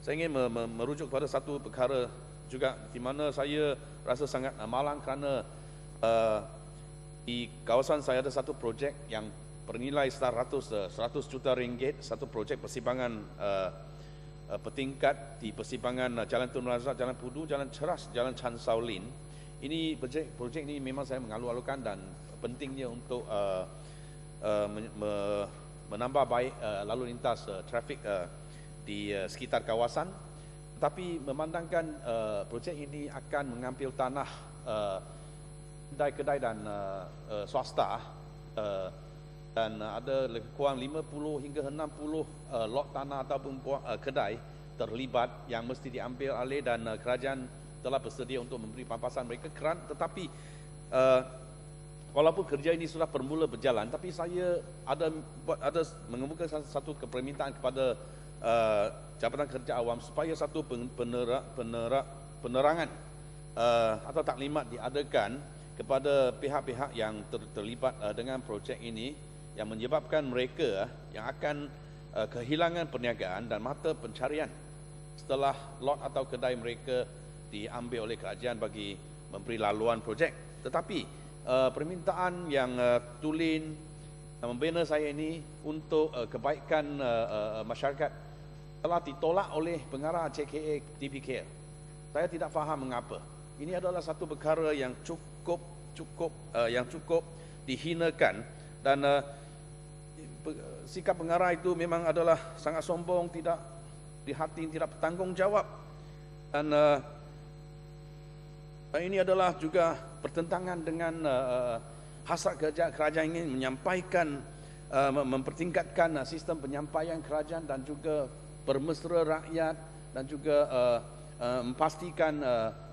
saya ingin merujuk kepada satu perkara juga di mana saya rasa sangat malang kerana di kawasan saya ada satu projek yang bernilai 100 juta ringgit, satu projek persimpangan bertingkat di persimpangan Jalan Tun Razak, Jalan Pudu, Jalan Ceras, Jalan Chan Shaolin. Ini projek ini memang saya mengalu-alukan dan pentingnya untuk menambah baik lalu lintas trafik di sekitar kawasan. Tapi memandangkan projek ini akan mengambil tanah kedai-kedai dan swasta, dan ada lebih kurang 50 hingga 60 lot tanah ataupun kedai terlibat yang mesti diambil alih, dan kerajaan telah bersedia untuk memberi pampasan mereka tetapi walaupun kerja ini sudah bermula berjalan, tapi saya ada mengemukakan satu permintaan kepada Jabatan Kerja Awam supaya satu penerangan atau taklimat diadakan kepada pihak-pihak yang terlibat dengan projek ini, yang menyebabkan mereka yang akan kehilangan perniagaan dan mata pencarian setelah lot atau kedai mereka diambil oleh kerajaan bagi memberi laluan projek. Tetapi permintaan yang tulen membina saya ini untuk kebaikan masyarakat telah ditolak oleh pengarah JKA DBKL. Saya tidak faham mengapa. Ini adalah satu perkara yang cukup dihinakan, dan sikap pengarah itu memang adalah sangat sombong, tidak prihatin, tidak bertanggungjawab, dan ini adalah juga bertentangan dengan hasrat kerajaan ingin menyampaikan, mempertingkatkan sistem penyampaian kerajaan dan juga bermesra rakyat, dan juga memastikan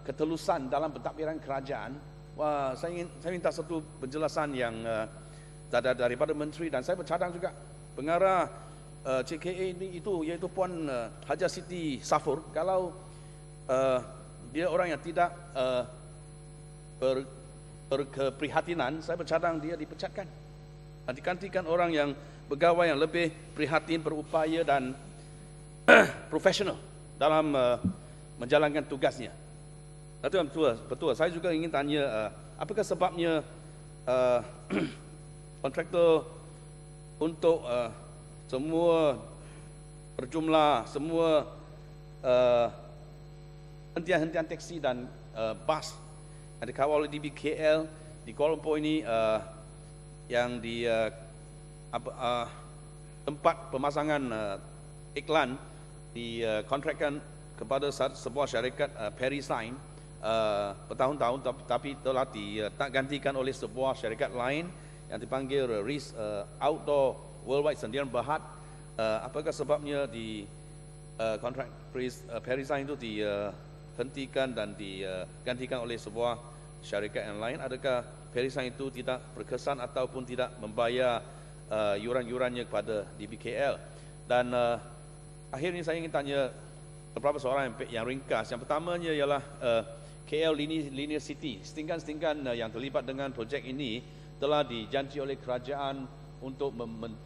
ketelusan dalam pentadbiran kerajaan. Saya minta satu penjelasan yang daripada menteri, dan saya bercadang juga pengarah JKA ini iaitu Puan Haja Siti Safur. Kalau dia orang yang tidak berkeprihatinan, saya bercadang dia dipecatkan dan digantikan orang yang pegawai yang lebih prihatin, berupaya dan profesional dalam menjalankan tugasnya. Betul. Saya juga ingin tanya, apakah sebabnya kontraktor untuk semua berjumlah semua hentian-hentian teksi dan bas yang dikawal oleh DBKL di Kuala Lumpur ini, yang di tempat pemasangan iklan dikontrakkan kepada sebuah syarikat Perisign bertahun-tahun, tapi telah digantikan oleh sebuah syarikat lain yang dipanggil RIS Outdoor Worldwide Sdn Bhd. Apakah sebabnya di kontrak Perisign itu dihentikan dan digantikan oleh sebuah syarikat yang lain? Adakah Perisign itu tidak berkesan ataupun tidak membayar yuran-yurannya kepada DBKL? Dan akhirnya saya ingin tanya beberapa soalan yang ringkas. Yang pertamanya ialah KL Linear City, setinggan-setinggan yang terlibat dengan projek ini telah dijanji oleh kerajaan untuk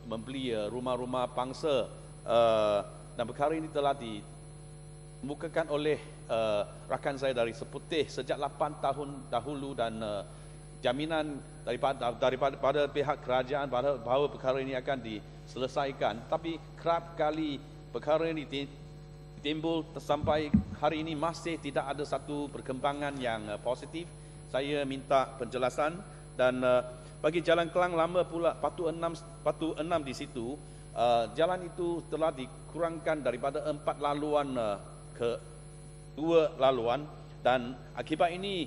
membeli rumah-rumah pangsa, dan perkara ini telah dikemukakan oleh rakan saya dari Seputih sejak 8 tahun dahulu, dan jaminan daripada pihak kerajaan bahawa perkara ini akan diselesaikan. Tapi kerap kali perkara ini timbul sampai hari ini masih tidak ada satu perkembangan yang positif. Saya minta penjelasan. Dan bagi Jalan Kelang Lama pula, Patu 6 di situ, jalan itu telah dikurangkan daripada 4 laluan ke 2 laluan, dan akibat ini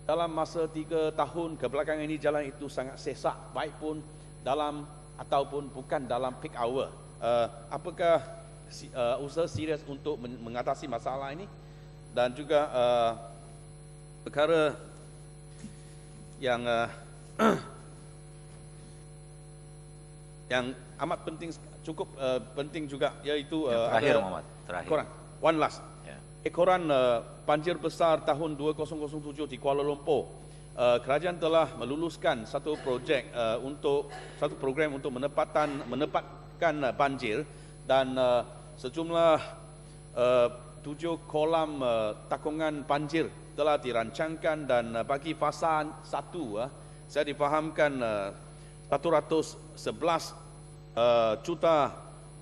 dalam masa 3 tahun kebelakangan ini jalan itu sangat sesak, baik pun dalam ataupun bukan dalam peak hour. Apakah usaha serius untuk mengatasi masalah ini? Dan juga perkara yang yang amat penting, cukup penting juga, iaitu terakhir, Muhammad, terakhir. Ekoran, one last. Ekoran banjir besar tahun 2007 di Kuala Lumpur. Kerajaan telah meluluskan satu projek program untuk menepatkan banjir, dan sejumlah 7 kolam takungan banjir telah dirancangkan dan bagi fasa 1 saya difahamkan 111 juta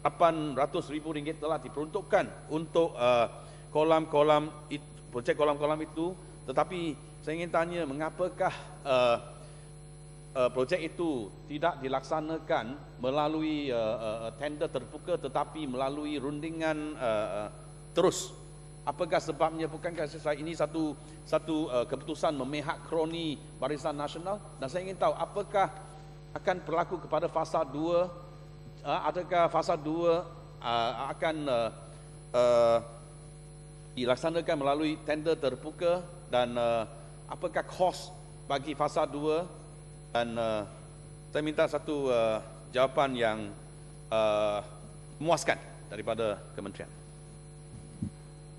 800,000 ringgit telah diperuntukkan untuk kolam-kolam projek kolam-kolam itu, tetapi saya ingin tanya mengapakah projek itu tidak dilaksanakan melalui tender terbuka tetapi melalui rundingan terus. Apakah sebabnya? Bukankah ini satu keputusan memihak kroni Barisan Nasional? Dan saya ingin tahu apakah akan berlaku kepada fasa 2, adakah fasa 2 akan dilaksanakan melalui tender terbuka, dan apakah kos bagi fasa 2, dan saya minta satu jawapan yang memuaskan daripada kementerian.